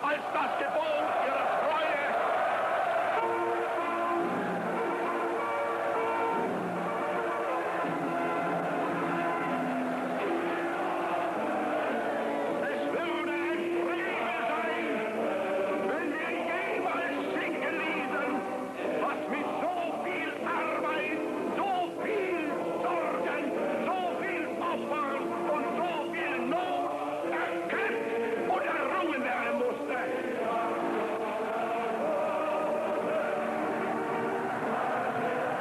als das Gebot ihrer Treue. Es würde ein Frevel sein, wenn wir jemals sinken ließen, was mit so viel Arbeit, so viel Sorgen, so viel Opfer und so viel Not erkämpft und errungen werden musste.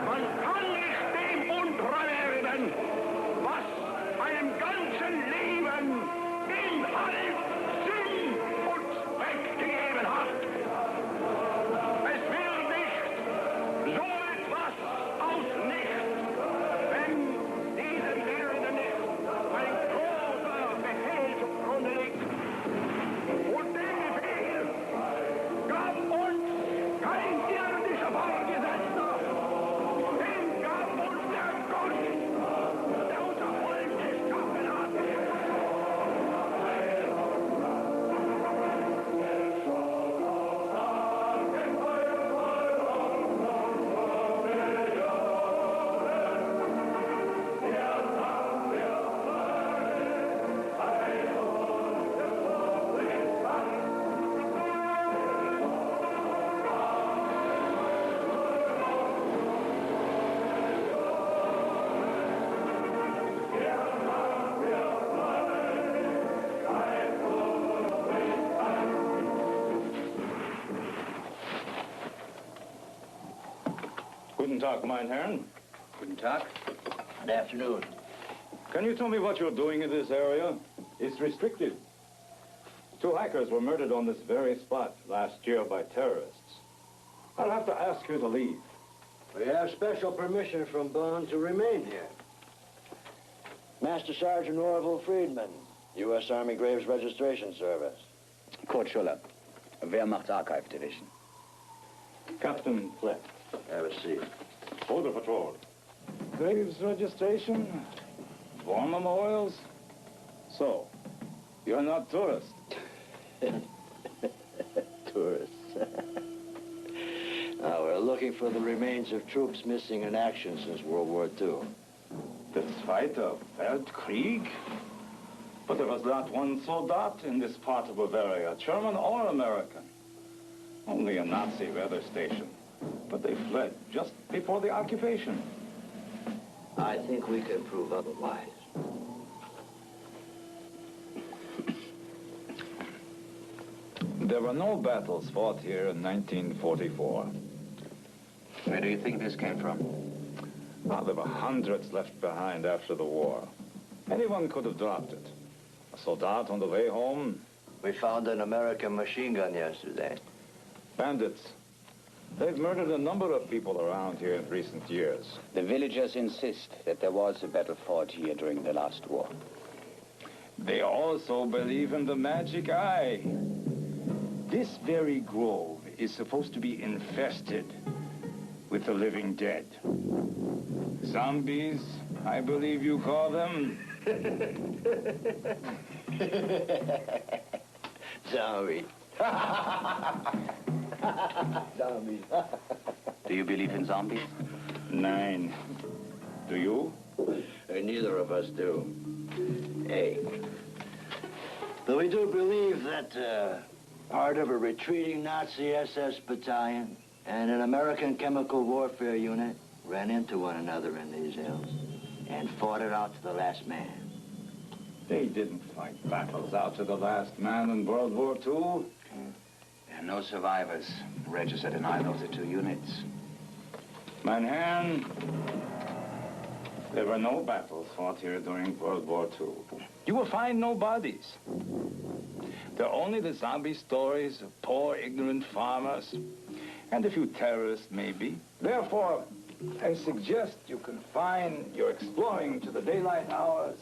Man kann nicht dem untreu werden, was einem ganzen Leben Inhalt, Sinn und Zweck gegeben hat. Es wird nicht so etwas aus nichts, wenn diesem Wilde nicht ein großer Befehl zugrunde liegt. Und der Befehl gab uns kein irdischer Vorgesetzter, den gab uns der Gott, der unser Volk geschaffen hat. Guten Tag, mein Herren. Guten Tag. Good afternoon. Can you tell me what you're doing in this area? It's restricted. 2 hikers were murdered on this very spot last year by terrorists. I'll have to ask you to leave. We have special permission from Bond to remain here. Master Sergeant Orville Friedman, U.S. Army Graves Registration Service. Kurt Schuller, Wehrmacht Archive Division. Captain Flett. Have a seat. Border Patrol. Graves registration? War memorials? So, you're not tourists. Tourists. Now, we're looking for the remains of troops missing in action since World War II. The Zweite Weltkrieg? But there was not one soldat in this part of Bavaria, German or American. Only a Nazi weather station. But they fled just before the occupation. I think we can prove otherwise. There were no battles fought here in 1944. Where do you think this came from? Well, there were hundreds left behind after the war. Anyone could have dropped it. A soldat on the way home. We found an American machine gun yesterday. Bandits. They've murdered a number of people around here in recent years. The villagers insist that there was a battle fought here during the last war. They also believe in the magic eye. This very grove is supposed to be infested with the living dead. Zombies, I believe you call them. Zombie. Zombies. Do you believe in zombies? Nein. Do you? Neither of us do. Hey. But we do believe that part of a retreating Nazi SS battalion and an American chemical warfare unit ran into one another in these hills and fought it out to the last man. They didn't fight battles out to the last man in World War II. There are no survivors registered in either of the 2 units. Mein Herren, there were no battles fought here during World War II. You will find no bodies. There are only the zombie stories of poor, ignorant farmers and a few terrorists, maybe. Therefore, I suggest you confine your exploring to the daylight hours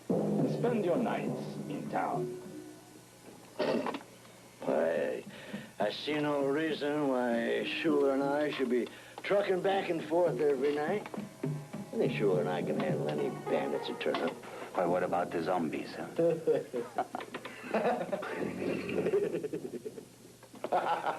and spend your nights in town. I see no reason why Schuler and I should be trucking back and forth every night. I think Schuler and I can handle any bandits that turn up. Well, what about the zombies, huh? Yeah.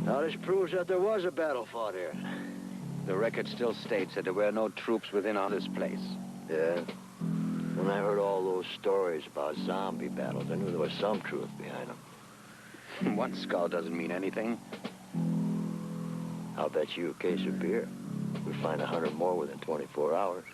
Now, this proves that there was a battle fought here. The record still states that there were no troops within this place. Yeah. When I heard all those stories about zombie battles, I knew there was some truth behind them. One skull doesn't mean anything. I'll bet you a case of beer. We'll find 100 more within 24 hours.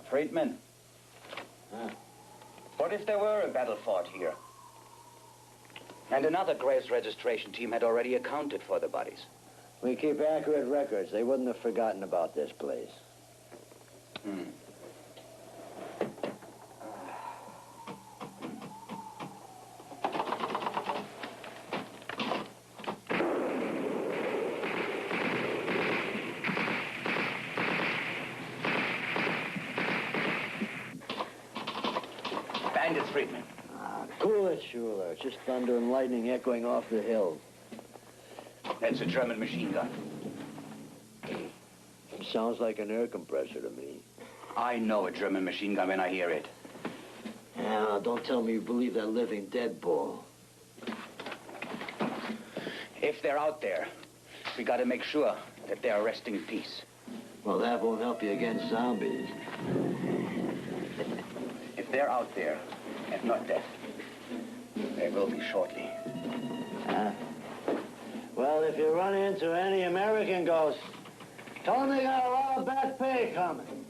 Friedman. What if there were a battle fought here? And another Graves registration team had already accounted for the bodies. We keep accurate records. They wouldn't have forgotten about this place. Bandits, Friedman. Cool it, Schuler. It's just thunder and lightning echoing off the hills. That's a German machine gun. It sounds like an air compressor to me. I know a German machine gun when I hear it. Yeah, don't tell me you believe that living dead bull. If they're out there, we gotta make sure that they're resting in peace. Well, that won't help you against zombies. If they're out there and not dead, they will be shortly. Well, if you run into any American ghosts, tell them they got a lot of back pay coming.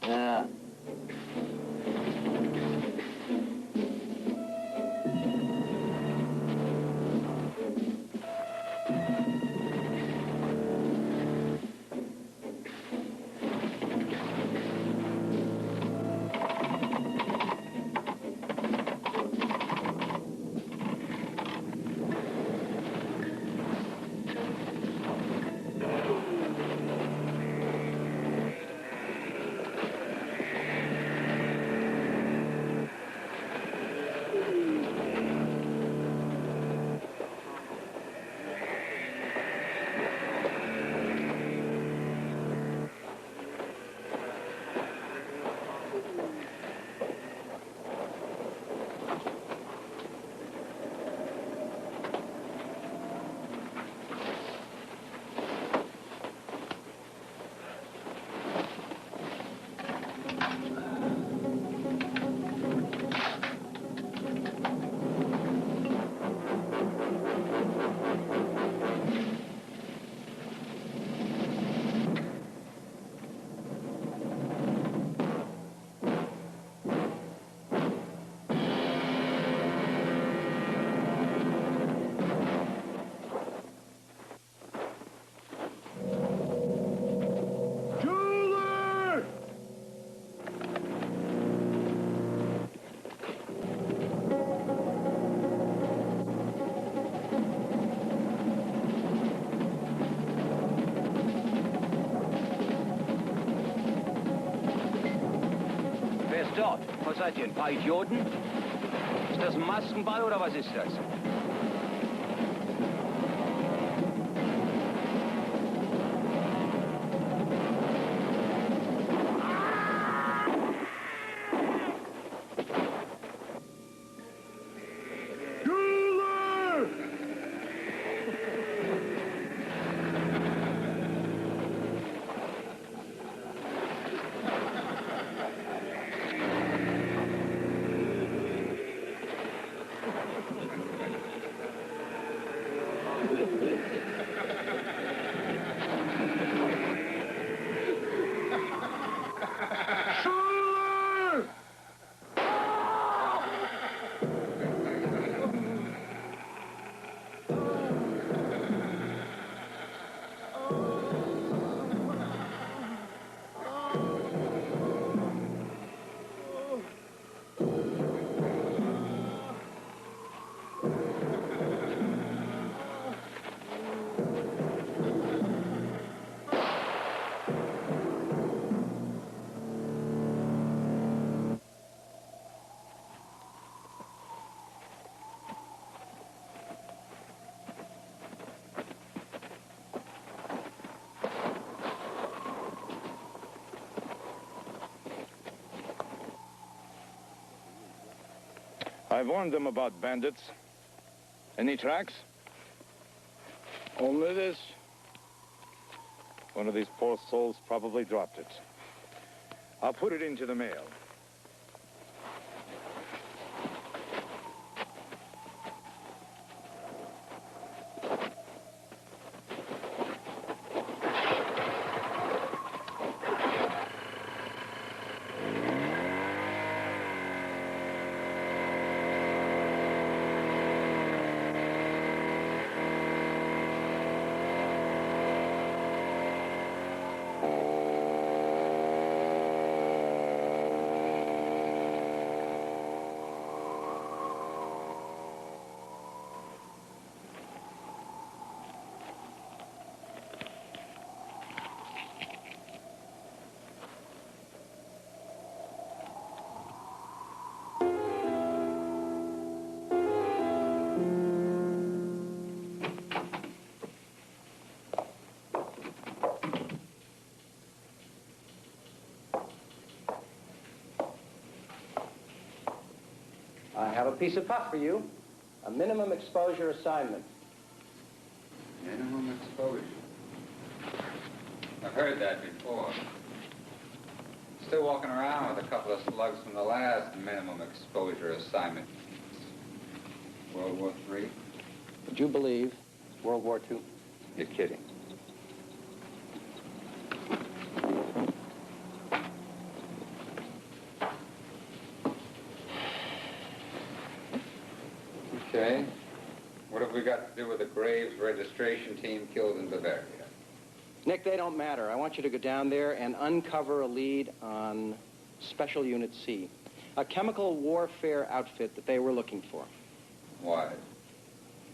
Yeah. Dort. Was seid ihr, ein paar Idioten? Ist das ein Maskenball oder was ist das? I've warned them about bandits. Any tracks? Only this. One of these poor souls probably dropped it. I'll put it into the mail. I have a piece of puff for you. A minimum exposure assignment. Minimum exposure. I've heard that before. Still walking around with a couple of slugs from the last minimum exposure assignment. World War III? Would you believe it's World War II? You're kidding. Okay. What have we got to do with the Graves registration team killed in Bavaria? Nick, they don't matter. I want you to go down there and uncover a lead on Special Unit C, a chemical warfare outfit that they were looking for. Why?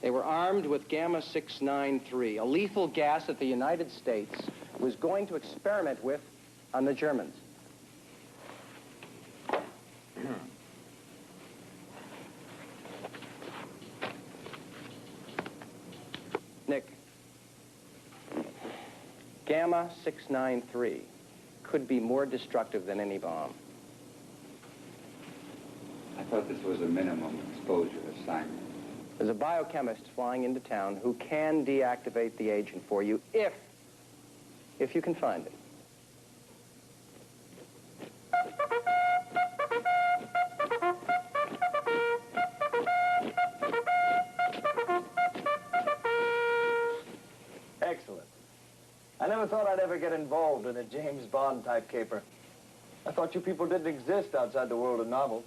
They were armed with Gamma 693, a lethal gas that the United States was going to experiment with on the Germans. Nick, Gamma 693 could be more destructive than any bomb. I thought this was a minimum exposure assignment. There's a biochemist flying into town who can deactivate the agent for you if you can find it. Excellent. I never thought I'd ever get involved in a James Bond type caper. I thought you people didn't exist outside the world of novels.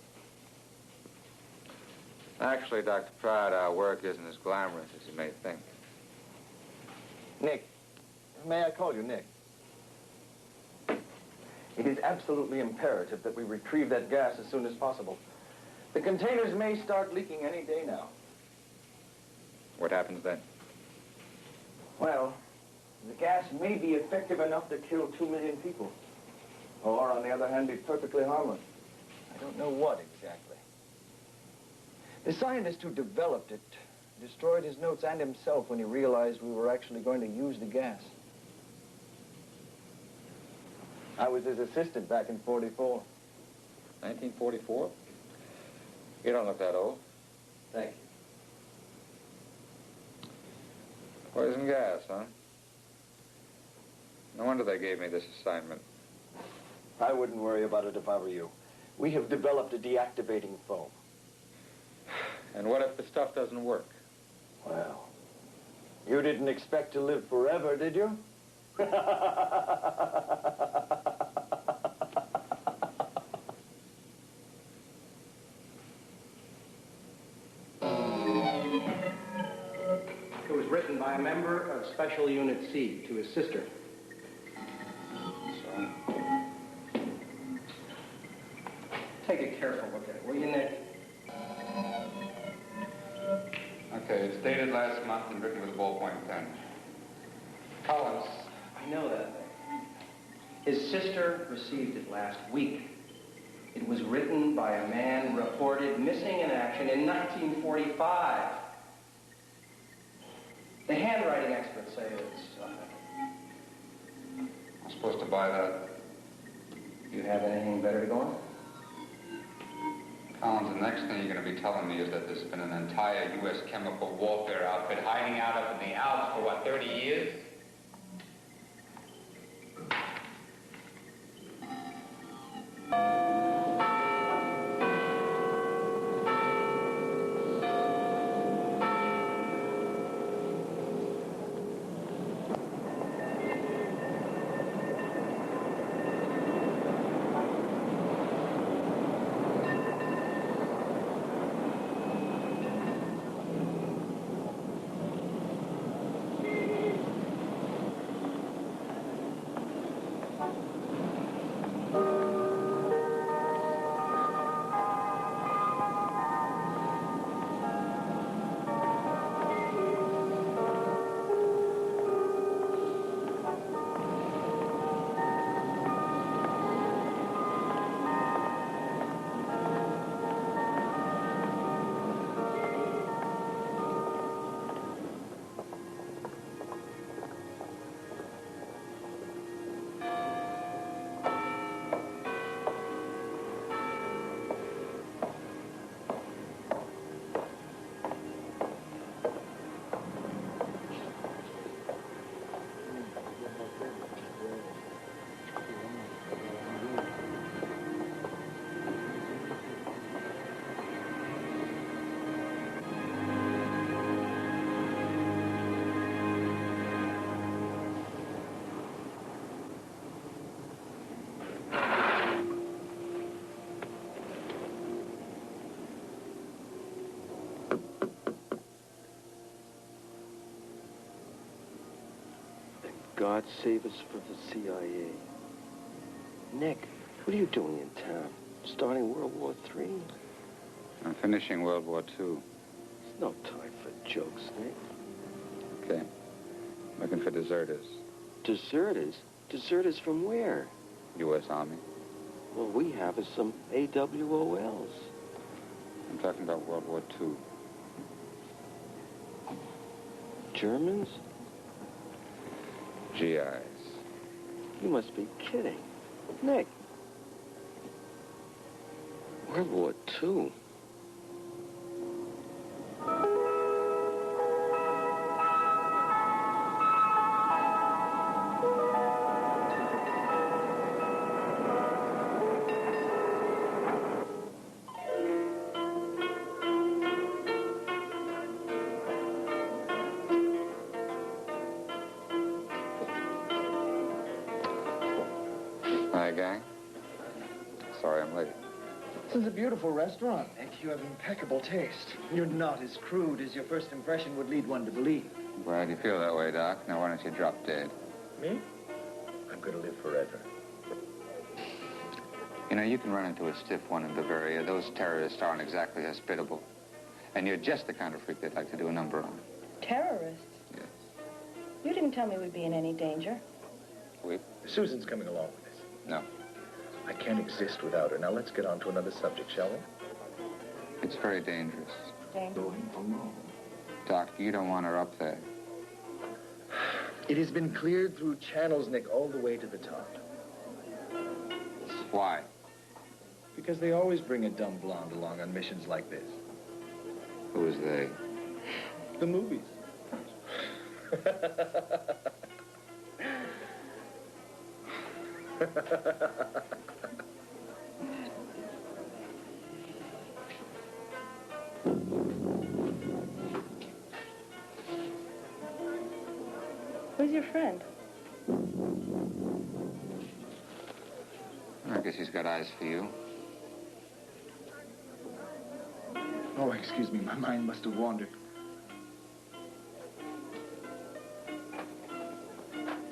Actually, Dr. Pride, our work isn't as glamorous as you may think. Nick, may I call you Nick? It is absolutely imperative that we retrieve that gas as soon as possible. The containers may start leaking any day now. What happens then? Well, the gas may be effective enough to kill 2 million people. Or, on the other hand, be perfectly harmless. I don't know what exactly. The scientist who developed it destroyed his notes and himself when he realized we were actually going to use the gas. I was his assistant back in '44. 1944? You don't look that old. Thank you. Poison gas, huh? No wonder they gave me this assignment. I wouldn't worry about it if I were you. We have developed a deactivating foam. And what if the stuff doesn't work? Well, you didn't expect to live forever, did you? It was written by a member of Special Unit C to his sister. So, Take a careful look at it, will you, Nick? okay, it's dated last month and written with a ballpoint pen. Collins. I know that. His sister received it last week. It was written by a man reported missing in action in 1945. The handwriting experts say it's... I'm supposed to buy that. Do you have anything better to go on? Collins, the next thing you're going to be telling me is that there's been an entire U.S. chemical warfare outfit hiding out up in the Alps for, what, 30 years? God save us from the CIA. Nick, what are you doing in town? Starting World War III? I'm finishing World War II. There's no time for jokes, Nick. Okay. Looking for deserters. Deserters? Deserters from where? U.S. Army. Well, we have is some AWOLs. I'm talking about World War II. Germans? GIs. You must be kidding. Nick. World War II. Hi, gang. Sorry I'm late. This is a beautiful restaurant, Nick. You have impeccable taste. You're not as crude as your first impression would lead one to believe. Glad you feel that way, Doc. Now, why don't you drop dead? Me? I'm going to live forever. You know, you can run into a stiff one in Bavaria. Those terrorists aren't exactly hospitable. And you're just the kind of freak they'd like to do a number on. Terrorists? Yes. You didn't tell me we'd be in any danger. We? Susan's coming along with us. No. I can't exist without her. Now, let's get on to another subject, shall we? It's very dangerous. Going alone. Doc, you don't want her up there. It has been cleared through channels, Nick, all the way to the top. Why? Because they always bring a dumb blonde along on missions like this. Who is they? The movies. Who's your friend? I guess he's got eyes for you. Oh, excuse me. My mind must have wandered.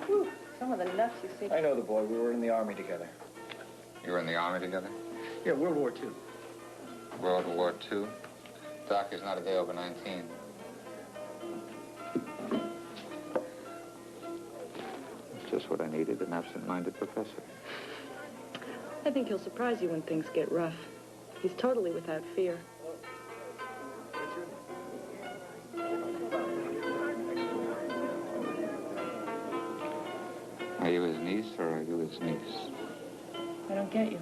Whew, some of the nuts you see. I know the boy. We were in the Army together. You were in the Army together? Yeah, World War II. World War II? Doc is not a day over 19. Just what I needed, an absent-minded professor. I think he'll surprise you when things get rough. He's totally without fear. Are you his niece or are you his niece? I don't get you.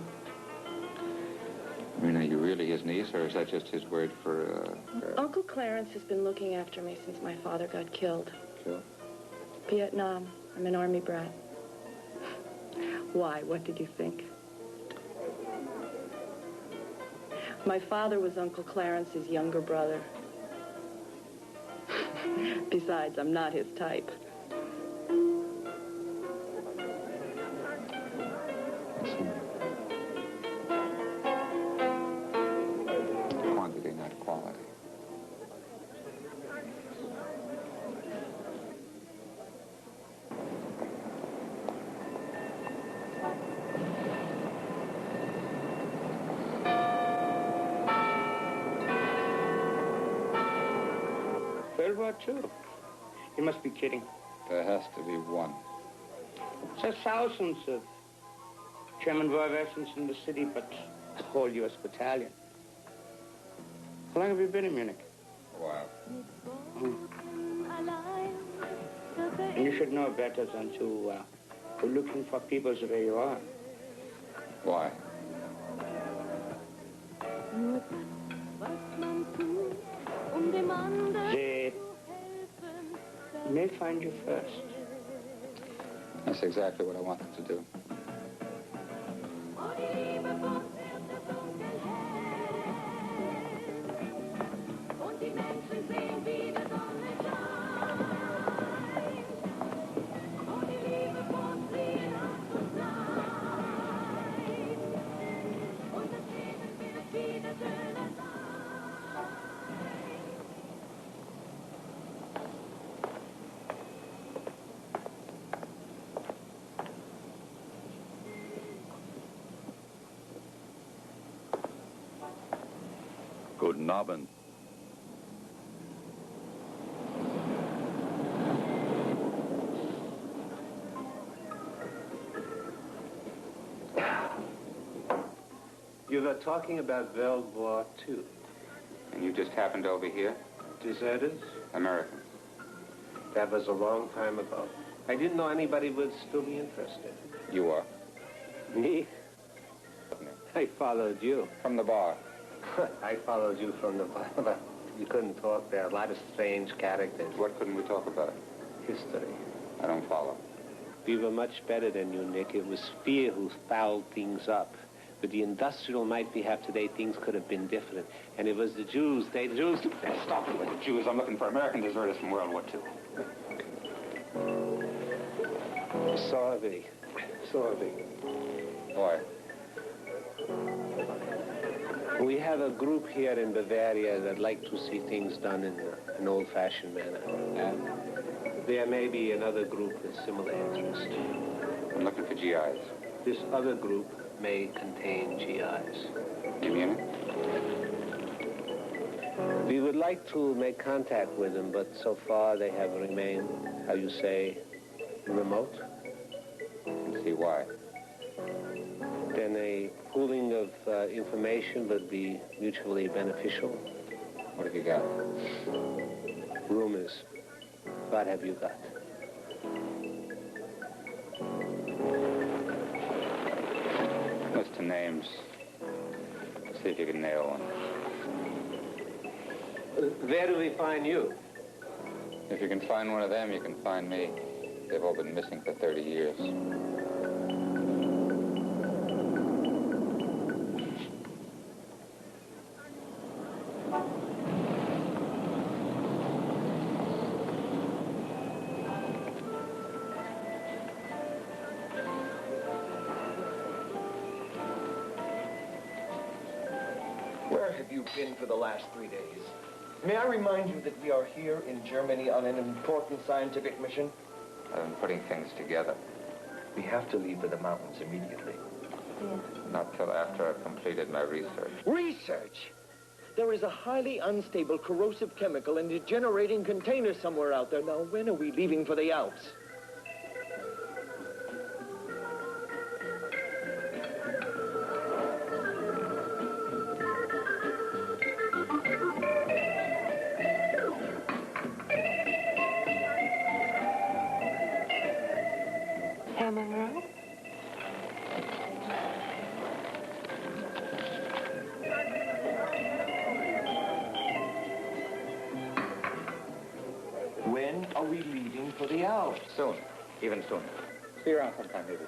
I mean, are you really his niece, or is that just his word for, Uncle Clarence has been looking after me since my father got killed. Killed? Vietnam. I'm an army brat. Why? What did you think? My father was Uncle Clarence's younger brother. Besides, I'm not his type. Quantity, not quality. World War II? You must be kidding. There has to be one. There's thousands of German war veterans in the city, but a whole U.S. battalion. How long have you been in Munich? A while. And you should know better than to go looking for people the way you are. Why? They may find you first. That's exactly what I want them to do. Guten Abend. You were talking about World War II. And you just happened over here? Deserters? Americans. That was a long time ago. I didn't know anybody would still be interested. You are. Me? I followed you. From the bar. I followed you from the bar. You couldn't talk there. A lot of strange characters. What couldn't we talk about? History. I don't follow. We were much better than you, Nick. It was fear who fouled things up. With the industrial might we have today, things could have been different. And it was the Jews. The Jews... Stop it with the Jews. I'm looking for American deserters from World War II. Sorry. Why? We have a group here in Bavaria that like to see things done in an old-fashioned manner. And there may be another group with similar interest. I'm looking for GIs. This other group may contain GIs. You mean it? We would like to make contact with them, but so far they have remained, how you say, remote. See why? Then a pooling of information would be mutually beneficial. What have you got? Rumors. What have you got? List of names. See if you can nail one. Where do we find you? If you can find one of them, you can find me. They've all been missing for 30 years. Where have you been for the last 3 days? May I remind you that we are here in Germany on an important scientific mission? I've been putting things together. We have to leave for the mountains immediately. Yes. Not till after I've completed my research. Research? There is a highly unstable corrosive chemical in a degenerating container somewhere out there. Now, when are we leaving for the Alps? Herr Monroe? are we leaving for the Alps? Soon. Even sooner. See you around sometime, maybe.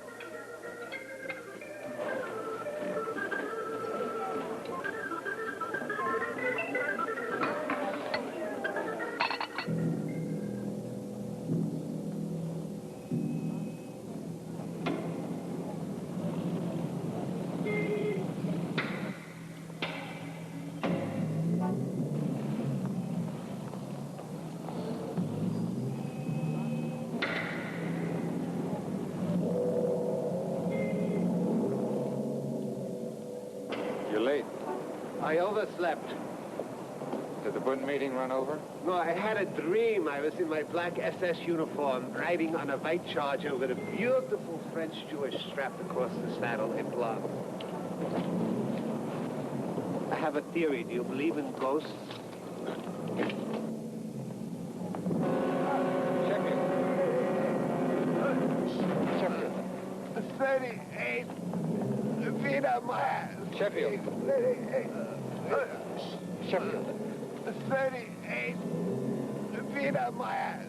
You're late. I overslept. Did the Bund meeting run over? No, I had a dream. I was in my black SS uniform, riding on a white charger with a beautiful French Jewish strapped across the saddle in blood. I have a theory. Do you believe in ghosts? Sheffield. 38 Wiener miles. Sheffield. 38. Sheffield. 38 Wiener miles.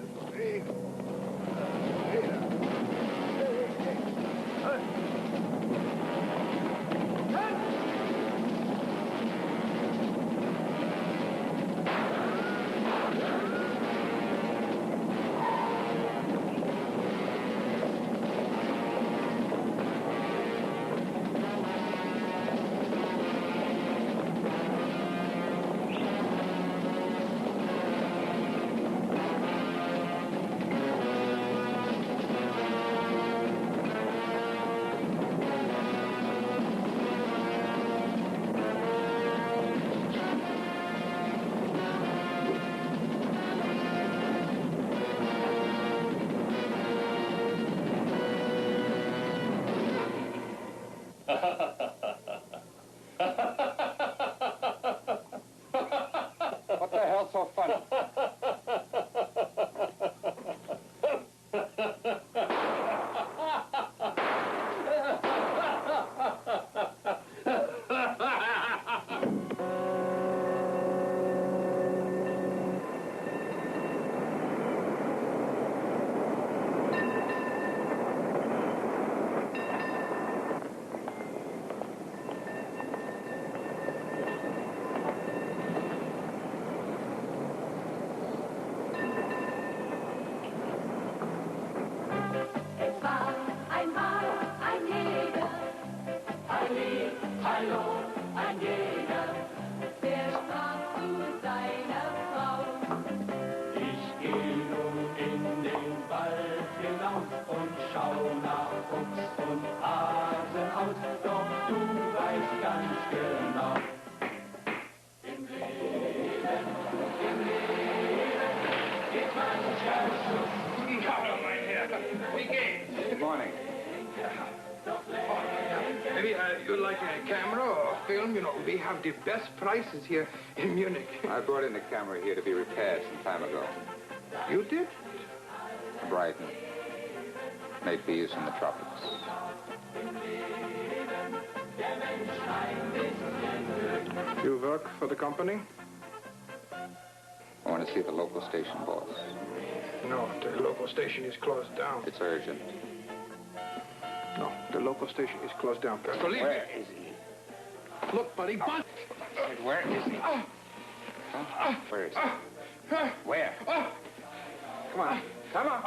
What the hell's so funny? Es war einmal ein Jäger, Halli, hallo, ein Jäger, der sprach zu seiner Frau. Ich geh nun in den Wald hinaus und schau nach Fuchs und Hase aus, doch du weißt ganz genau, im Leben geht mancher Schuss. Hallo, mein Herr. Wie geht's? Good morning. Maybe you'd like a camera or film? You know, we have the best prices here in Munich. I brought in the camera here to be repaired some time ago. You did? Brighton. Made for use in the tropics. You work for the company? I want to see the local station boss. No, the local station is closed down. It's urgent. No, the local station is closed down. Believe Where me. is he? Look, buddy, but... Where is he? Huh? Where is he? Where? Come on. Come on.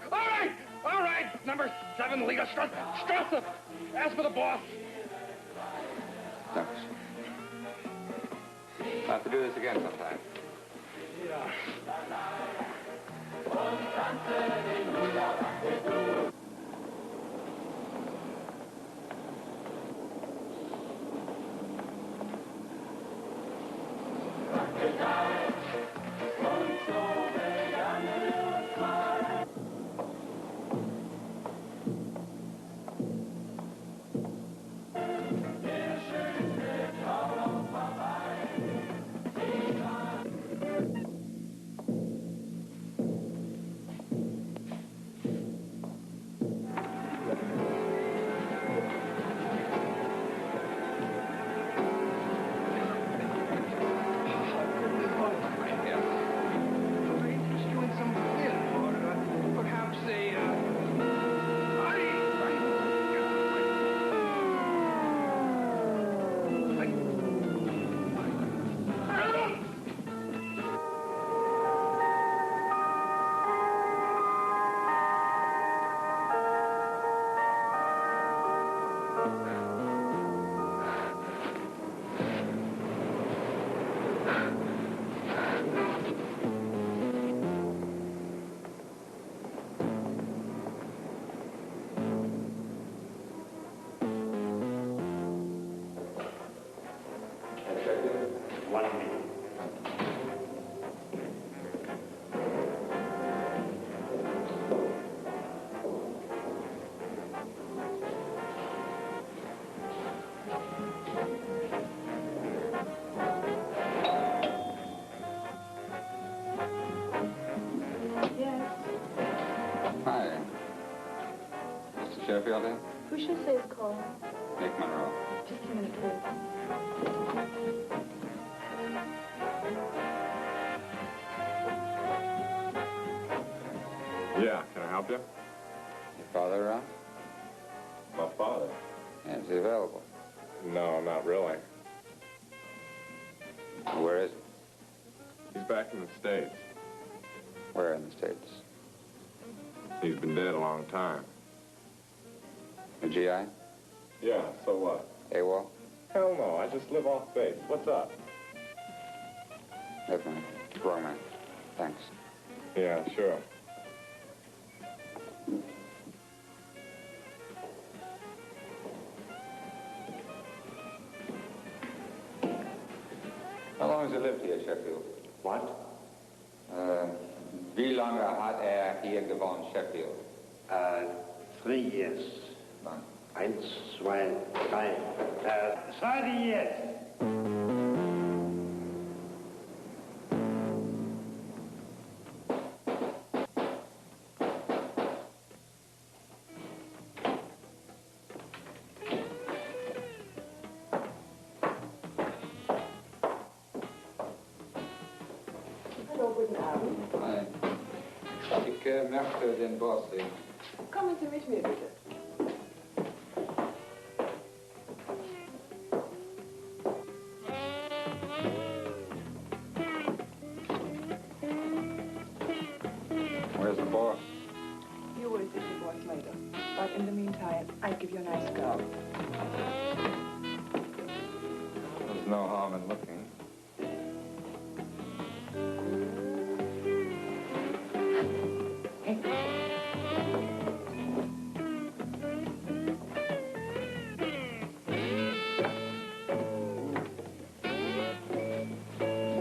All right. Number 7, Liga Strasse. Ask for the boss. Thanks. We'll have to do this again sometime. Yeah. Sheffield in? Who should say is calling? Nick Monroe. Just a minute, please. Yeah, can I help you? Your father around? My father? Yeah, is he available? No, not really. Where is he? He's back in the States. Where in the States? He's been dead a long time. A GI? Yeah, so what? AWOL? Hell no, I just live off base. What's up? Never mind. Wrong man. Thanks. Yeah, sure. How long has he lived here, Sheffield? What? Wie lange hat hier gewohnt, Sheffield? 3 years. Wann? 1, 2, 3. 30 years. Hallo, guten Abend. Nein. Ich möchte den Boss sehen. Kommen Sie mit mir, bitte. Where's the boss? You will see the boss later. But in the meantime, I'll give you a nice girl. There's no harm in looking.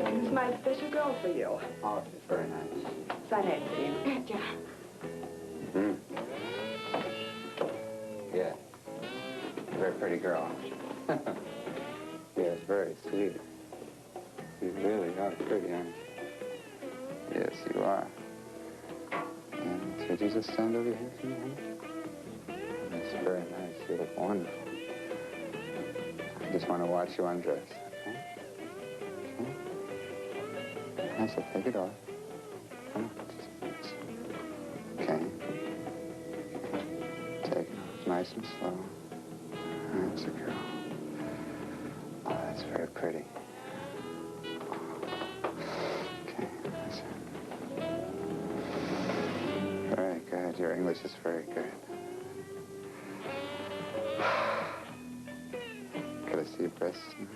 This is my special girl for you. Oh, she's very nice. Sei nett zu ihm. Ja. Hmm. Yeah. Very pretty girl, aren't you? Yes, very sweet. You really are pretty, aren't you? Yes, you are. And could you just stand over here for me, honey? That's very nice. You look wonderful. I just want to watch you undress, okay? Okay? Nice, so take it off. Come on. Okay. Take it off nice and slow. That's a girl. Oh, that's very pretty. Okay, that's it. Very good. Your English is very good. Could I see your breasts now?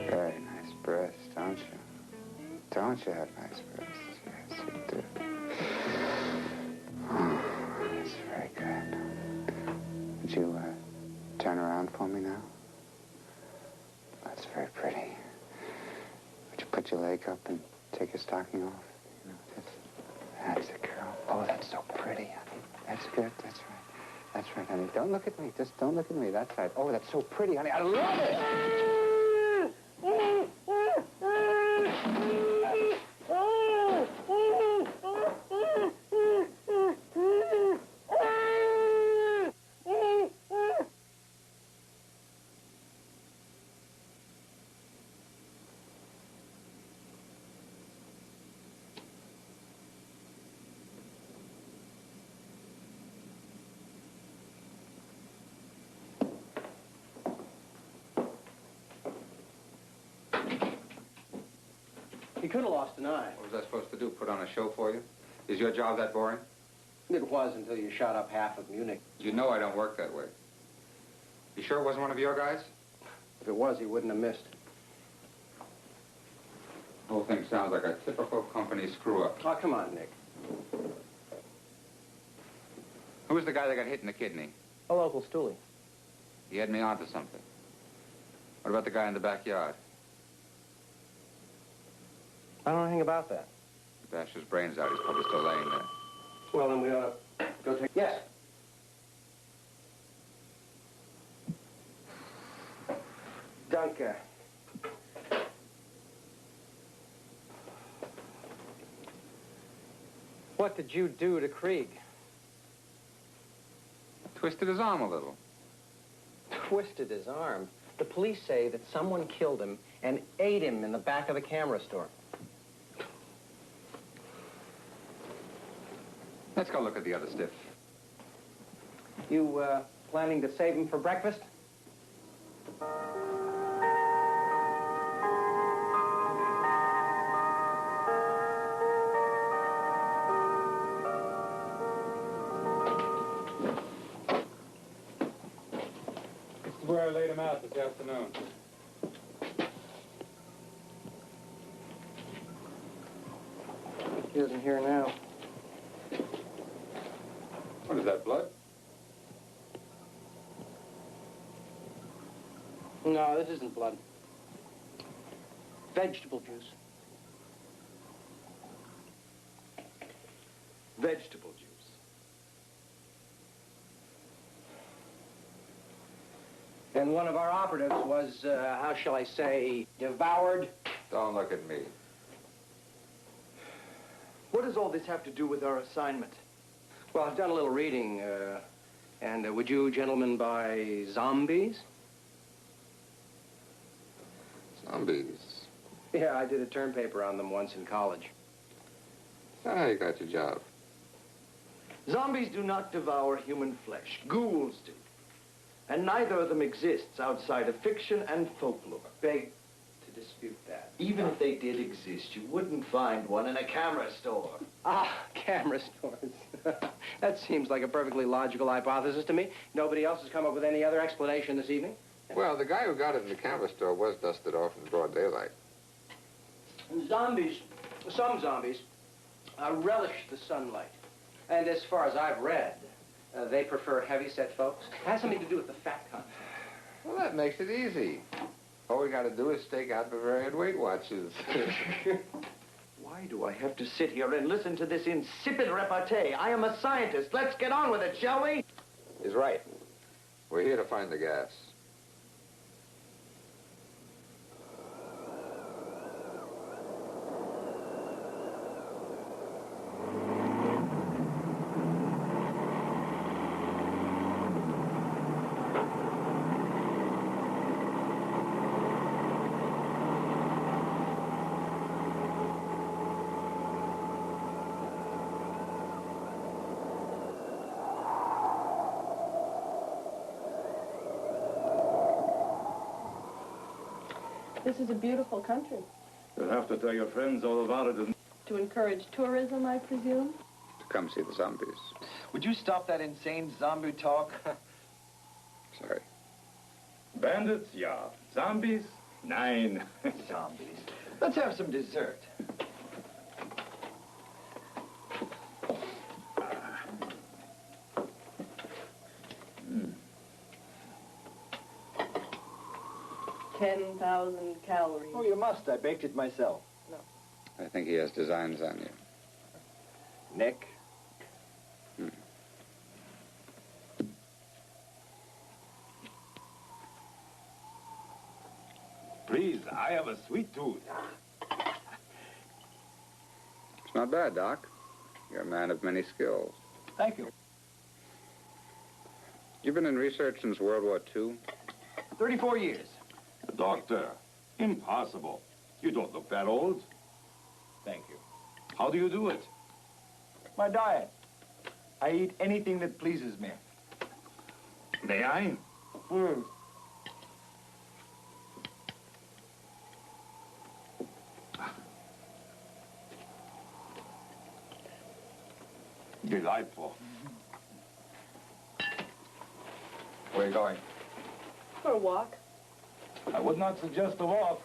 Very nice breasts, don't you? Don't you have nice breasts? Yes, you do. Oh, that's very good. Would you turn around for me now? That's very pretty. Would you put your leg up and take your stocking off? You know, that's a girl. Oh, that's so pretty, honey. That's good. That's right. That's right, honey. Don't look at me. Just don't look at me. That's right. Oh, that's so pretty, honey. I love it. He could have lost an eye. What was I supposed to do, put on a show for you? Is your job that boring? It was until you shot up half of Munich. You know I don't work that way. You sure it wasn't one of your guys? If it was, he wouldn't have missed. The whole thing sounds like a typical company screw-up. Oh, come on, Nick. Who was the guy that got hit in the kidney? A local stoolie. He had me onto something. What about the guy in the backyard? I don't know anything about that. He bashed his brains out. He's probably still laying there. Well, then we ought to go take... Yes. Danke. What did you do to Krieg? Twisted his arm a little. Twisted his arm. The police say that someone killed him and ate him in the back of the camera store. Let's go look at the other stiff. You, planning to save him for breakfast? This is where I laid him out this afternoon. He isn't here now. What is that, blood? No, this isn't blood. Vegetable juice. Vegetable juice. And one of our operatives was, how shall I say, devoured. Don't look at me. What does all this have to do with our assignment? Well, I've done a little reading, and would you gentlemen buy zombies? Zombies. Yeah, I did a term paper on them once in college. Is that how you got your job? Zombies do not devour human flesh. Ghouls do. And neither of them exists outside of fiction and folklore. Beg to dispute that. Even if they did exist, you wouldn't find one in a camera store. Ah, camera stores. That seems like a perfectly logical hypothesis to me. Nobody else has come up with any other explanation this evening? Well, the guy who got it in the camera store was dusted off in broad daylight. Zombies, some zombies, relish the sunlight. And as far as I've read, they prefer heavy-set folks. It has something to do with the fat content. Well, that makes it easy. All we got to do is stake out Bavarian Weight Watchers. Why do I have to sit here and listen to this insipid repartee? I am a scientist. Let's get on with it, shall we? He's right. We're here to find the gas. This is a beautiful country. You'll have to tell your friends all about it. To encourage tourism, I presume? To come see the zombies. Would you stop that insane zombie talk? Sorry. Bandits, yeah. Zombies? Nine. Zombies. Let's have some dessert. Mm. 10,000 calories. Oh, you must. I baked it myself. I think he has designs on you. Nick? Please, I have a sweet tooth. It's not bad, Doc. You're a man of many skills. Thank you. You've been in research since World War II? 34 years. Doctor, impossible. You don't look that old. Thank you. How do you do it? My diet. I eat anything that pleases me. May I? Delightful. Where are you going? For a walk. I would not suggest a walk.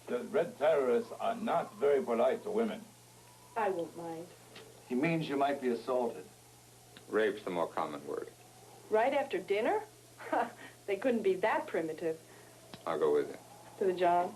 The red terrorists are not very polite to women. I won't mind. He means you might be assaulted. Rape's the more common word. Right after dinner? They couldn't be that primitive. I'll go with you. To the John.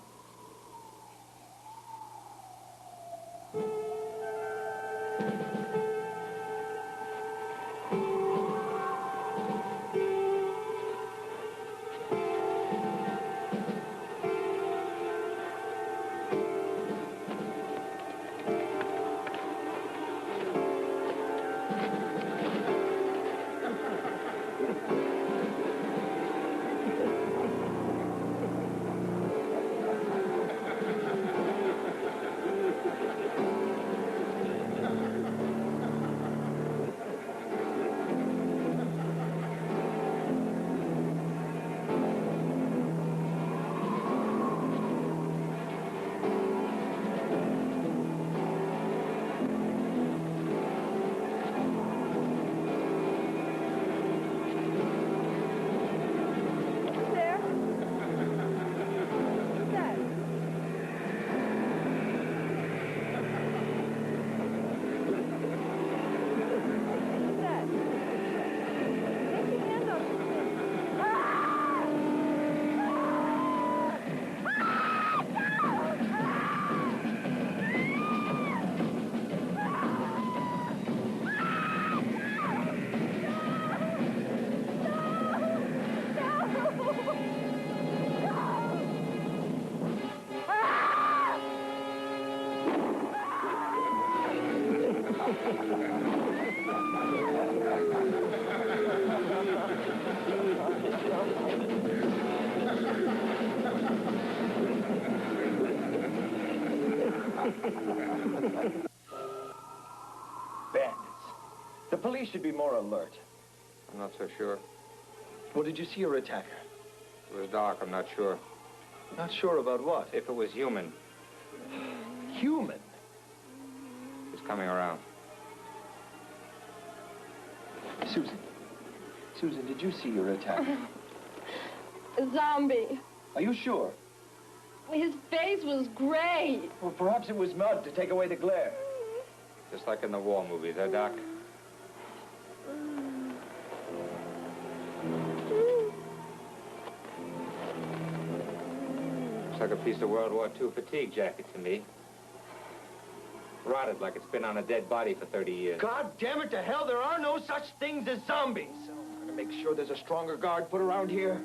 police should be more alert. I'm not so sure. Well, did you see your attacker? It was dark, I'm not sure. Not sure about what? If it was human. Human? He's coming around. Susan. Susan, did you see your attacker? A zombie. Are you sure? His face was gray. Well, perhaps it was mud to take away the glare. Just like in the war movies, eh, Doc? Looks like a piece of World War II fatigue jacket to me. Rotted like it's been on a dead body for 30 years. God damn it to hell, there are no such things as zombies. I'm gonna make sure there's a stronger guard put around here.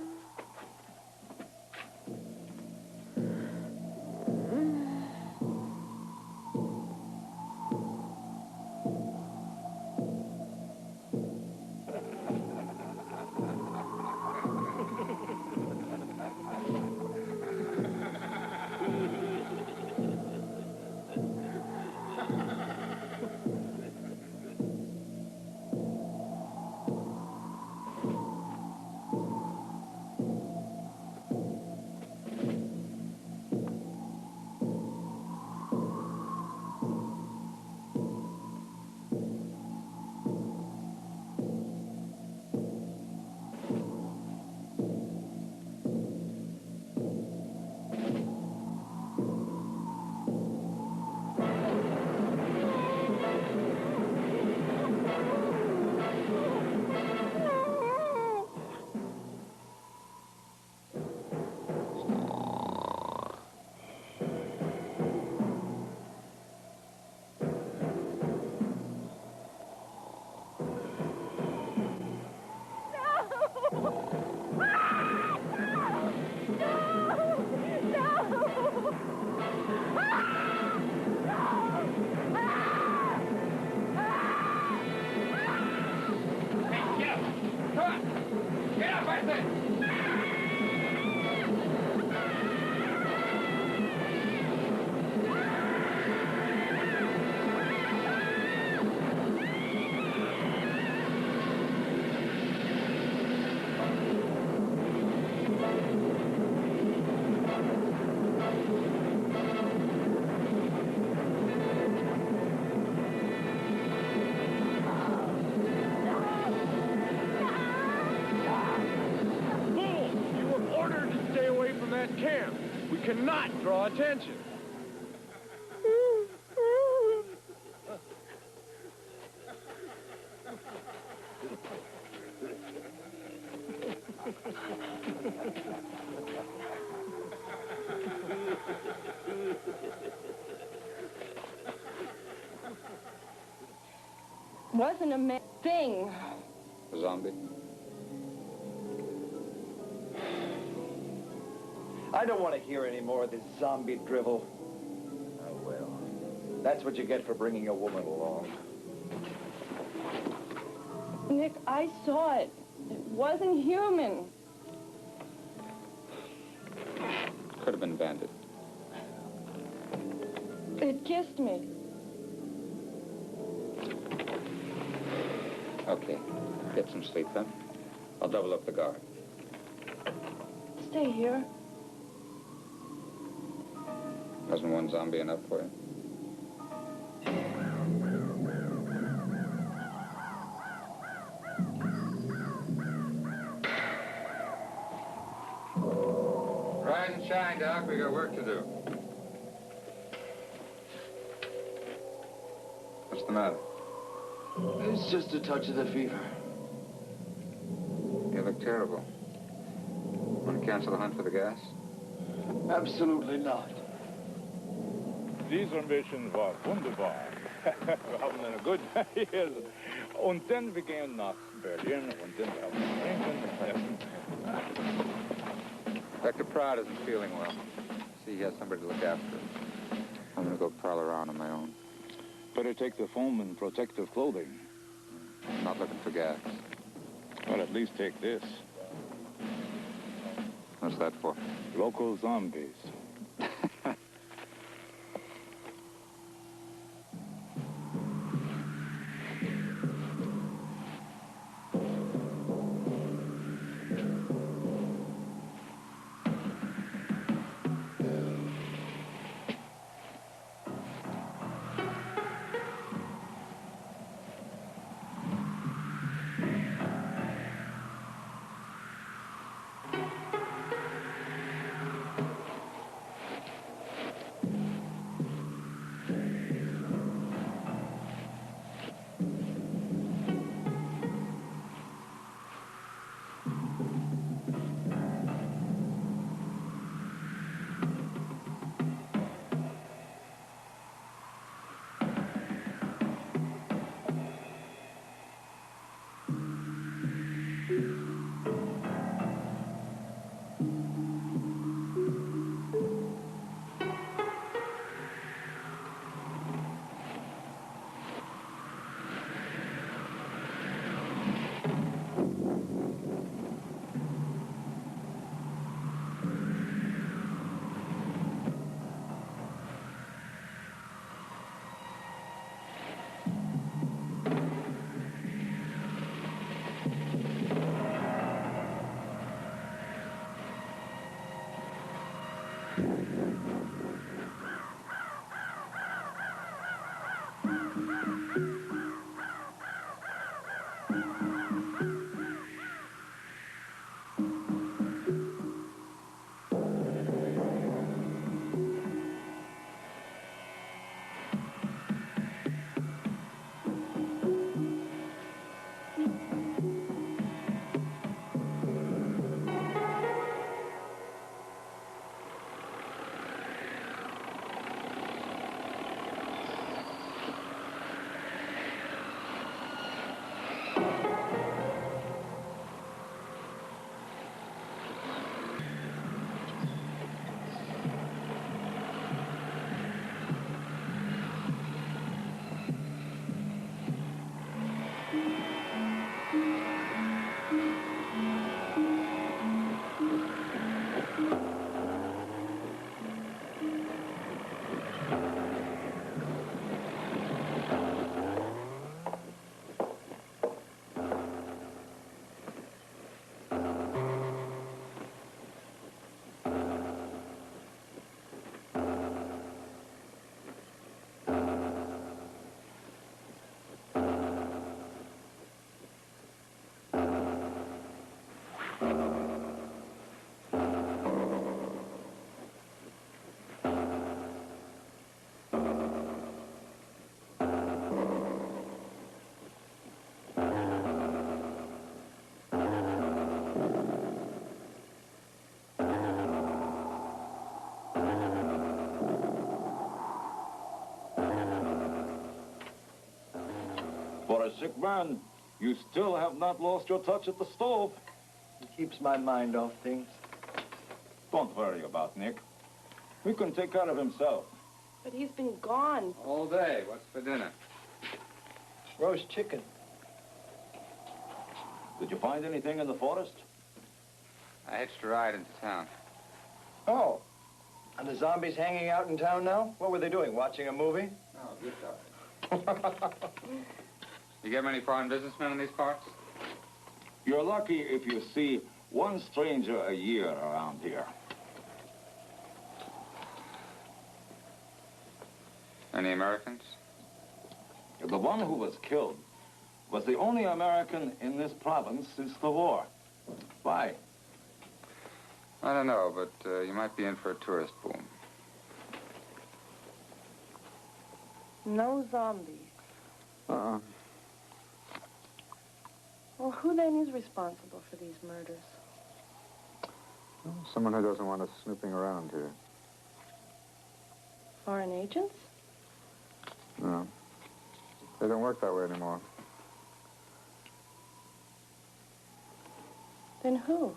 Camp. We cannot draw attention. Wasn't a thing. A zombie? I don't want to hear any more of this zombie drivel. Oh, well. That's what you get for bringing a woman along. Nick, I saw it. It wasn't human. Could have been bandit. It kissed me. Okay. Get some sleep, then. I'll double up the guard. Stay here. Wasn't one zombie enough for you? Rise and shine, Doc. We got work to do. What's the matter? It's just a touch of the fever. You look terrible. Want to cancel the hunt for the gas? Absolutely not. Dieser Mission war wunderbar. Wir haben eine gute Reise. Und dann wir gehen nach Berlin und dann haben wir Dr. Proud isn't feeling well. See, he has somebody to look after him. I'm going to go prowl around on my own. Better take the foam and protective clothing. I'm not looking for gas. Well, at least take this. What's that for? Local zombies. For a sick man, you still have not lost your touch at the stove. It keeps my mind off things. Don't worry about Nick. He can take care of himself. But he's been gone. All day. What's for dinner? Roast chicken. Did you find anything in the forest? I hitched a ride into town. Oh. And the zombies hanging out in town now? What were they doing? Watching a movie? Oh, good topic. You get many foreign businessmen in these parts? You're lucky if you see one stranger a year around here. Any Americans? The one who was killed was the only American in this province since the war. Why? I don't know, but you might be in for a tourist boom. No zombies. Uh-uh. Well, who then is responsible for these murders? Well, someone who doesn't want us snooping around here. Foreign agents? No. They don't work that way anymore. Then who?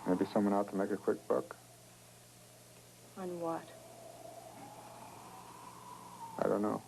Maybe someone out to make a quick buck. On what? I don't know.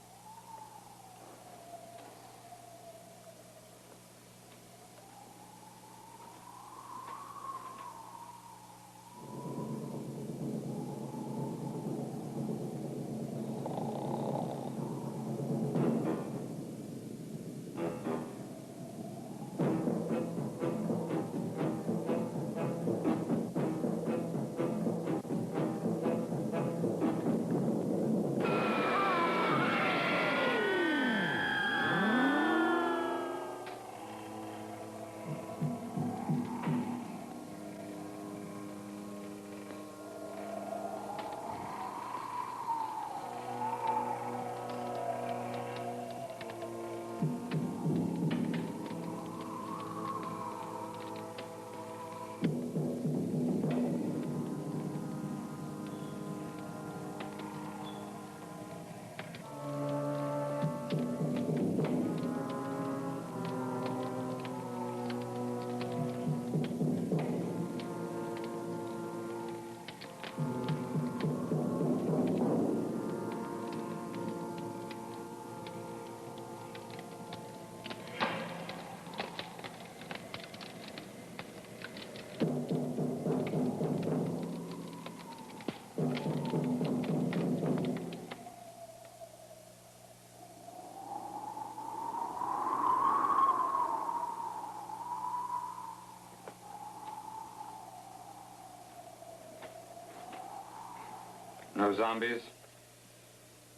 No zombies?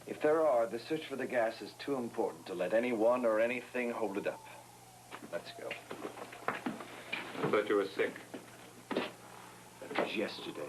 If there are, the search for the gas is too important to let anyone or anything hold it up. Let's go. I thought you were sick. That was yesterday.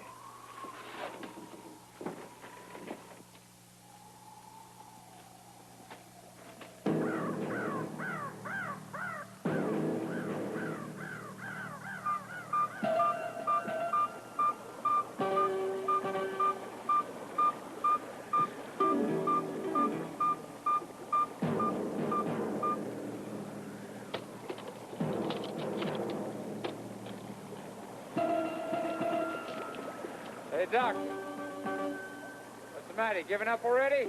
Hey, Doc. What's the matter? You giving up already?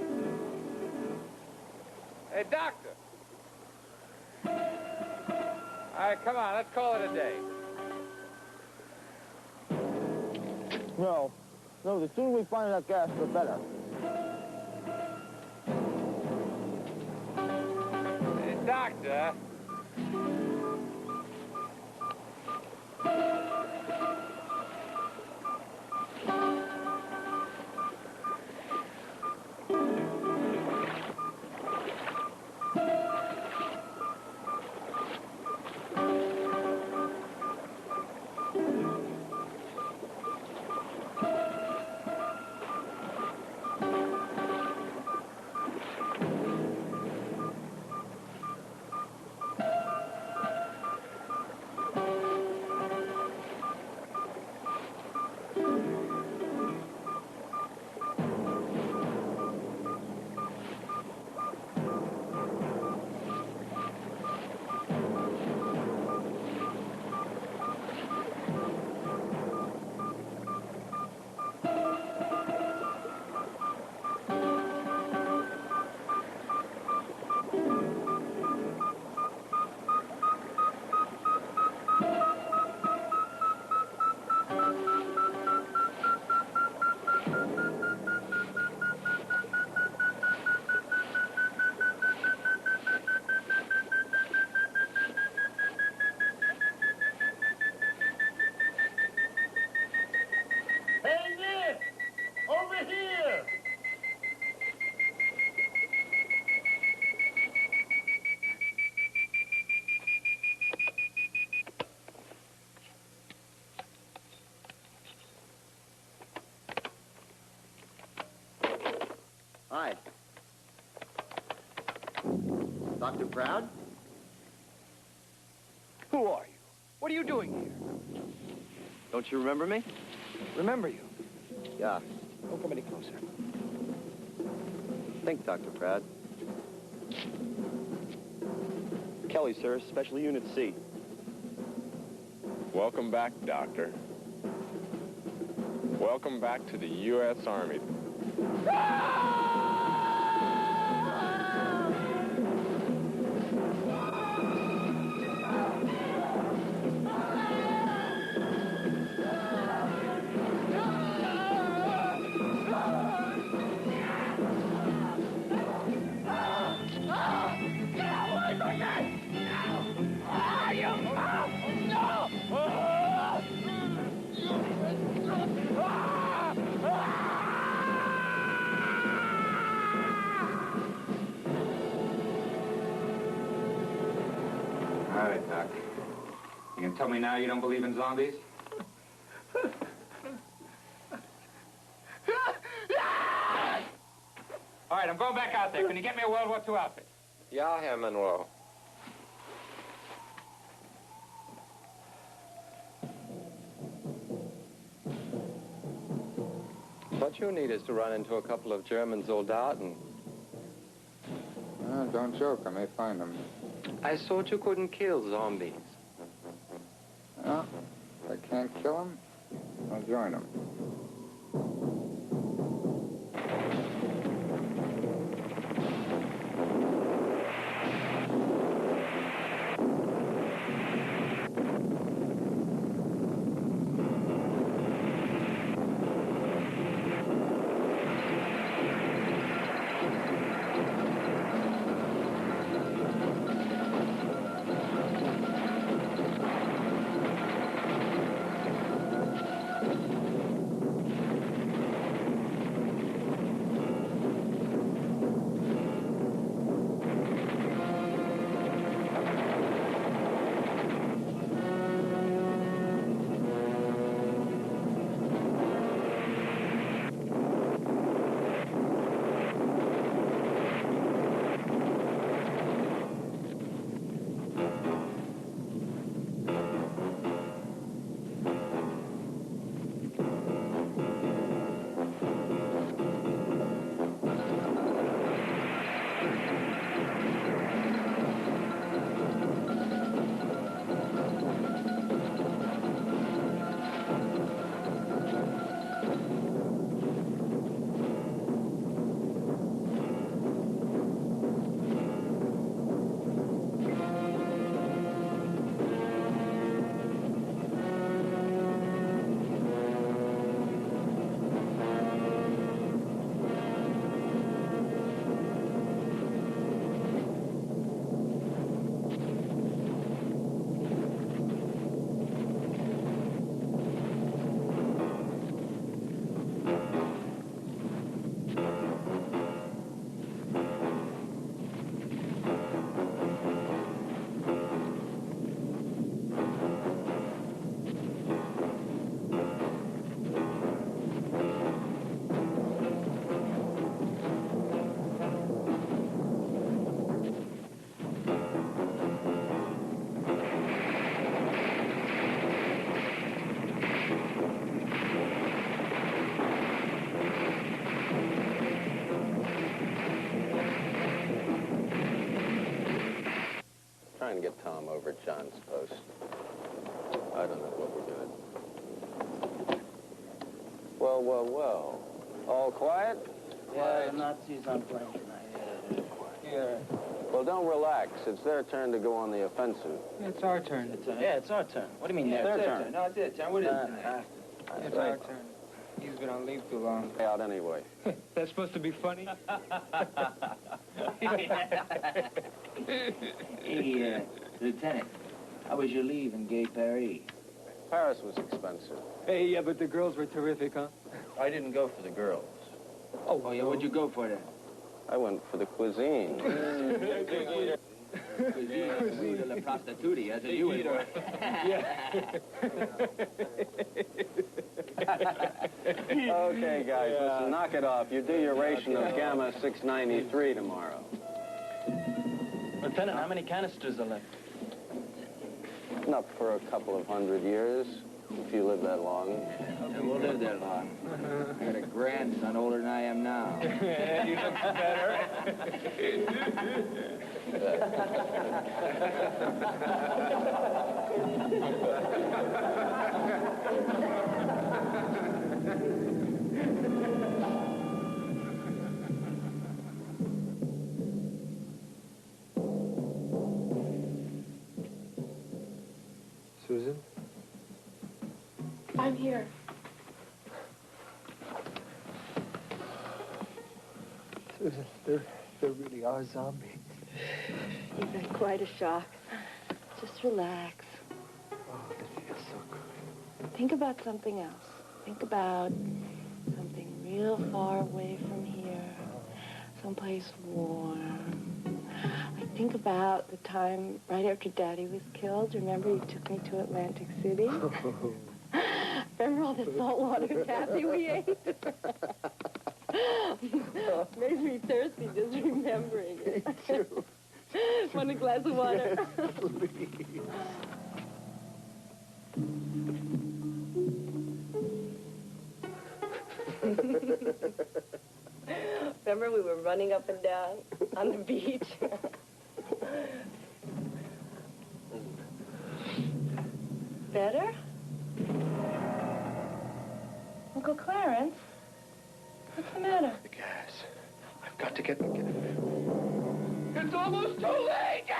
Hey, Doctor. All right, come on. Let's call it a day. No. No, the sooner we find that gas, the better. Hey, Doctor. Hey, Nick! Over here! Hi. Dr. Proud? Who are you? What are you doing here? Don't you remember me? Remember you. Yeah. Don't come any closer. Think, Dr. Proud. Kelly, sir, Special Unit C. Welcome back, Doctor. Welcome back to the U.S. Army. All right, Doc. You can tell me now you don't believe in zombies? All right, I'm going back out there. Can you get me a World War II outfit? Yeah, Herr Monroe. What you need is to run into a couple of German Soldaten. Don't joke. I may find them. I thought you couldn't kill zombies. Well, if I can't kill them, I'll join them. try and get Tom over at John's post. I don't know what we're gonna do. Well, well, well. All quiet? Yeah, the Nazis on plane tonight. Yeah. Well, don't relax. It's their turn to go on the offensive. It's our turn. Yeah, it's our turn. What do you mean their turn? No, it's their turn. What is it? It's our turn. He's been on leave too long. Out anyway. That's supposed to be funny? Hey, Lieutenant, how was your leave in Gay Paris? Paris was expensive. Hey, yeah, but the girls were terrific, huh? I didn't go for the girls. Oh, yeah, what'd you go for then? I went for the cuisine. Cuisine de la prostituti, as you would. Okay, guys, listen, knock it off. You do your ration of Gamma 693 tomorrow. Lieutenant, how many canisters are left? Not for a couple of 100 years, if you live that long. Yeah, we'll live that long. I got a grandson older than I am now. Yeah, he looks better. Susan? I'm here. Susan, there really are zombies. You've had quite a shock. Just relax. Oh, it feels so good. Think about something else. Think about something real far away from here. Someplace warm. Like, think about the time right after Daddy was killed. Remember you took me to Atlantic City? Remember all the saltwater taffy we ate? Makes me thirsty just remembering it. Me too. Want a glass of water? Please. Remember we were running up and down on the beach? Better? Uncle Clarence? What's the matter? The gas. I've got to get the gas. It's almost too late!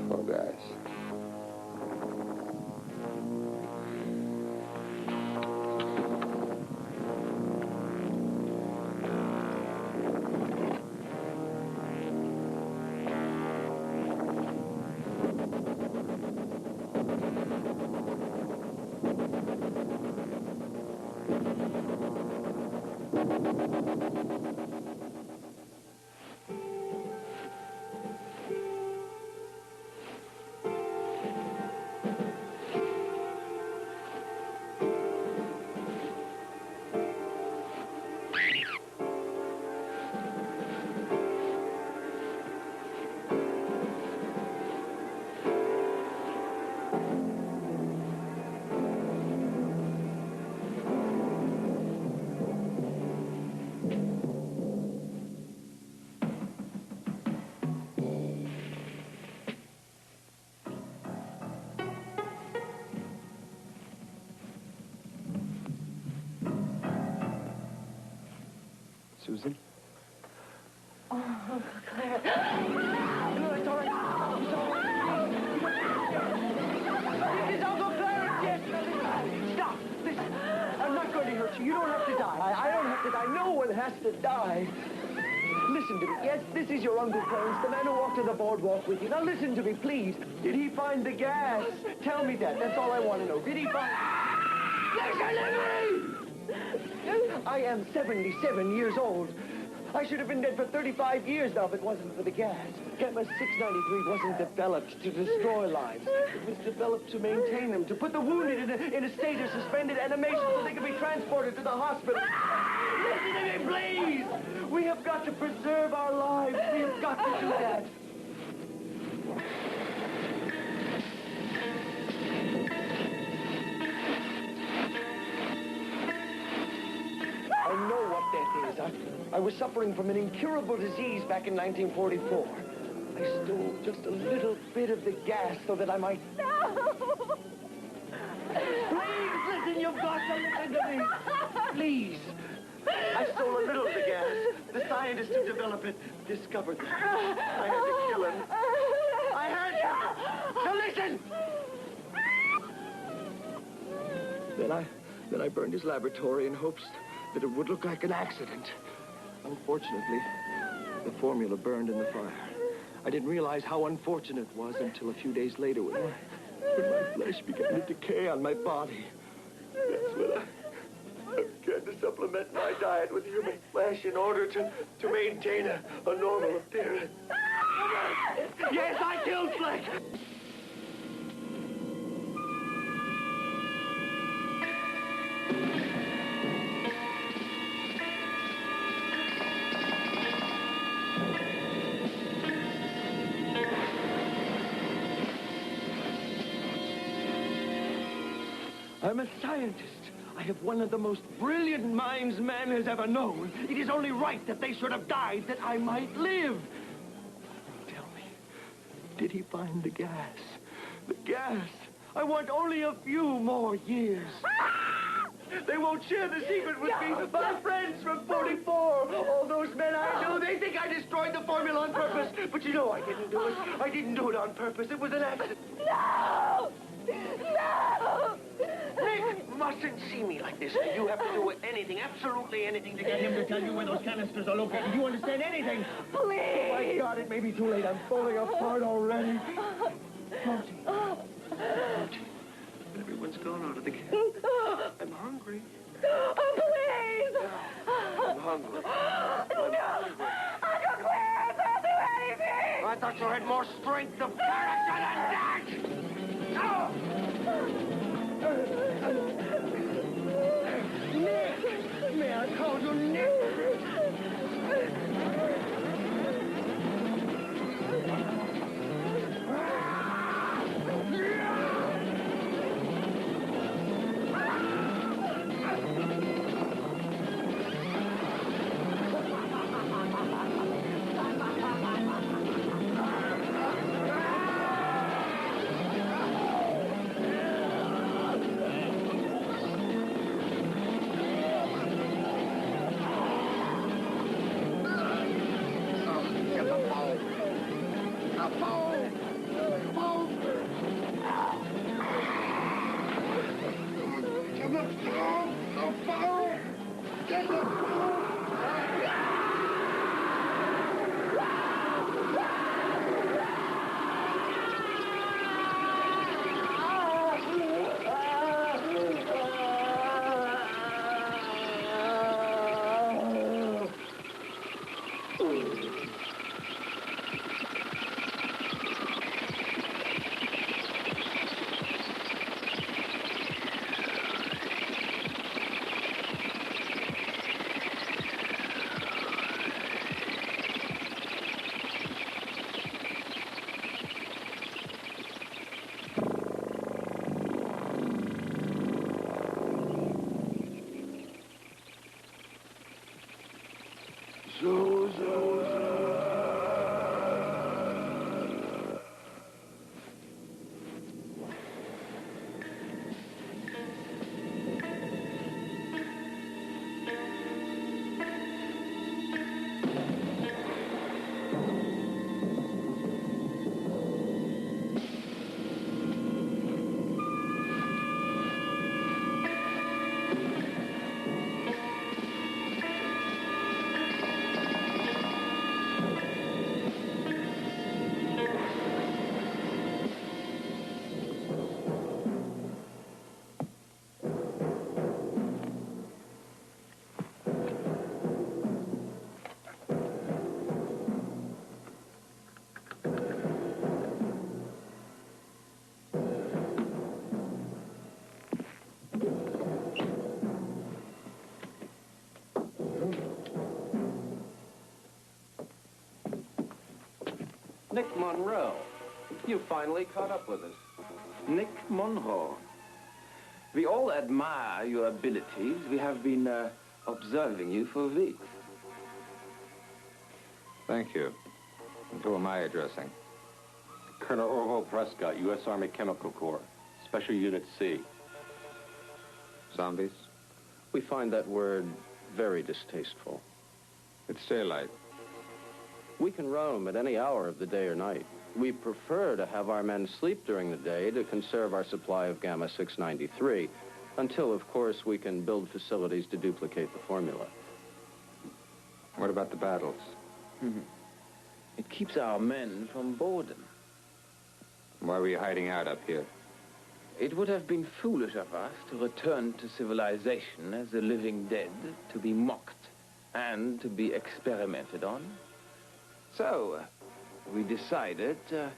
Poor guys. Susan. Oh, Uncle Clarence. No, it's all right. It's all right. It's Uncle Clarence, yes. Stop. Listen, I'm not going to hurt you. You don't have to die. I don't have to die. No one has to die. Listen to me. Yes, this is your Uncle Clarence, the man who walked on the boardwalk with you. Now listen to me, please. Did he find the gas? Tell me that. That's all I want to know. Did he find... Listen to me! I am 77 years old. I should have been dead for 35 years now if it wasn't for the gas. Gamma 693 wasn't developed to destroy lives. It was developed to maintain them, to put the wounded in a state of suspended animation so they could be transported to the hospital. Listen to me, please! We have got to preserve our lives. We have got to do that. I know what death is. I was suffering from an incurable disease back in 1944. I stole just a little bit of the gas so that I might... No! Please, listen, you've got to listen to me. Please. I stole a little of the gas. The scientist who developed it discovered that. I had to kill him. I had to. Now listen! Then I burned his laboratory in hopes that it would look like an accident. Unfortunately, the formula burned in the fire. I didn't realize how unfortunate it was until a few days later when my flesh began to decay on my body. That's when I began to supplement my diet with human flesh in order to maintain a normal appearance. Yes, I killed Fleck! I'm a scientist. I have one of the most brilliant minds man has ever known. It is only right that they should have died that I might live. Tell me, did he find the gas? The gas. I want only a few more years. They won't share the secret with me. My friends from 44, all those men I know, they think I destroyed the formula on purpose. But you know I didn't do it. I didn't do it on purpose. It was an accident. No! No! Nick mustn't see me like this. You have to do anything, absolutely anything, to get him to tell you where those canisters are located. Do you understand anything? Please! Oh, my God, it may be too late. I'm falling apart already. Monty. Monty. Everyone's gone out of the camp. I'm hungry. Oh, please! I'm hungry. No! Uncle Clarence, I'll do anything! I thought you had more strength of character than that! No! Nick! May I call you Nick? Nick Monroe. You finally caught up with us. Nick Monroe. We all admire your abilities. We have been observing you for weeks. Thank you. And who am I addressing? Colonel Orville Prescott, U.S. Army Chemical Corps, Special Unit C. Zombies? We find that word very distasteful. It's daylight. We can roam at any hour of the day or night. We prefer to have our men sleep during the day to conserve our supply of gamma-693, until, of course, we can build facilities to duplicate the formula. What about the battles? It keeps our men from boredom. Why were you hiding out up here? It would have been foolish of us to return to civilization as the living dead, to be mocked and to be experimented on. So, we decided to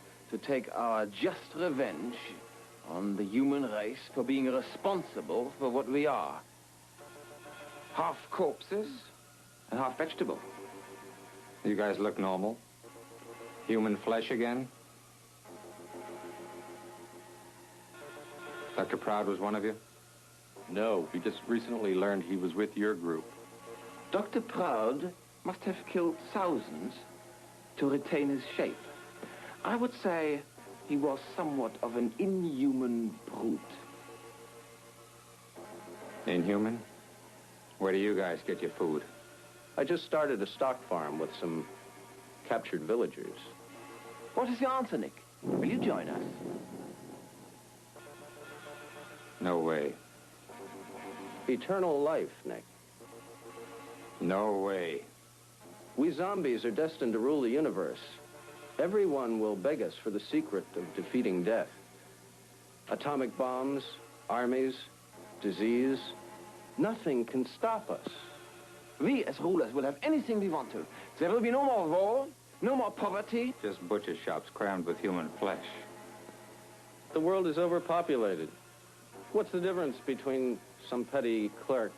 take our just revenge on the human race for being responsible for what we are. Half corpses and half vegetable. You guys look normal? Human flesh again? Dr. Proud was one of you? No, we just recently learned he was with your group. Dr. Proud must have killed thousands to retain his shape. I would say he was somewhat of an inhuman brute. Inhuman? Where do you guys get your food? I just started a stock farm with some captured villagers. What is your answer, Nick? Will you join us? No way. Eternal life, Nick. No way. We zombies are destined to rule the universe. Everyone will beg us for the secret of defeating death. Atomic bombs, armies, disease, nothing can stop us. We, as rulers, will have anything we want to. There will be no more war, no more poverty. Just butcher shops crammed with human flesh. The world is overpopulated. What's the difference between some petty clerk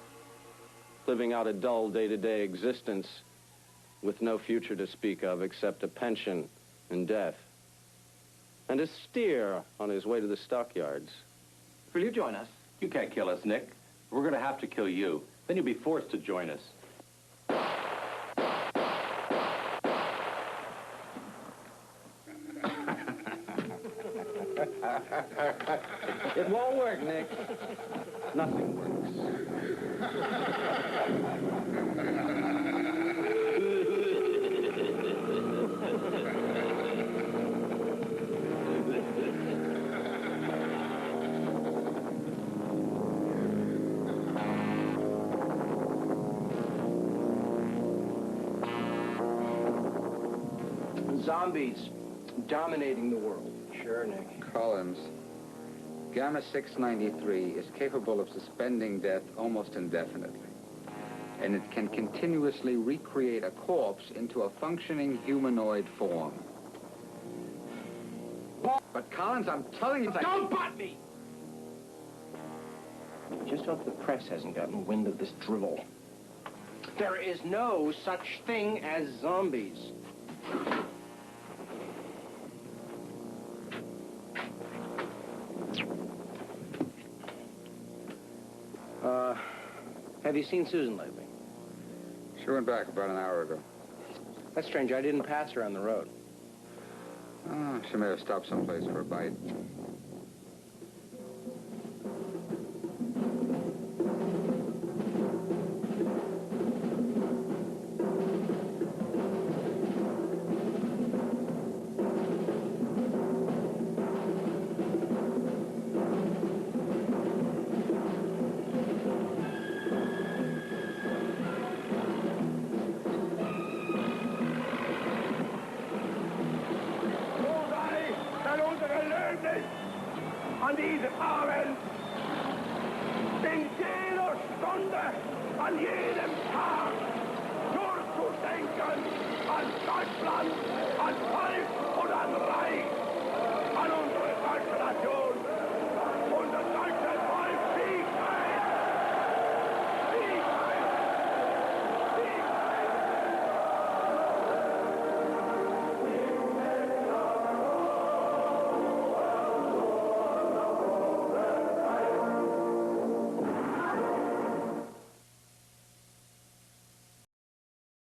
living out a dull day-to-day existence with no future to speak of except a pension and death, and a steer on his way to the stockyards? Will you join us? You can't kill us, Nick. We're going to have to kill you. Then you'll be forced to join us. It won't work, Nick. Nothing works. Zombies dominating the world. Sure, Nick. Collins, gamma-693 is capable of suspending death almost indefinitely. And it can continuously recreate a corpse into a functioning humanoid form. But Collins, I'm telling you... Don't butt me! Just hope the press hasn't gotten wind of this drivel. There is no such thing as zombies. Have you seen Susan lately? She went back about an hour ago. That's strange. I didn't pass her on the road. Oh, she may have stopped someplace for a bite. An diesem Abend, in jeder Stunde, an jedem Tag, nur zu denken an Deutschland, an Volk und an Reich, an unsere deutsche Nation.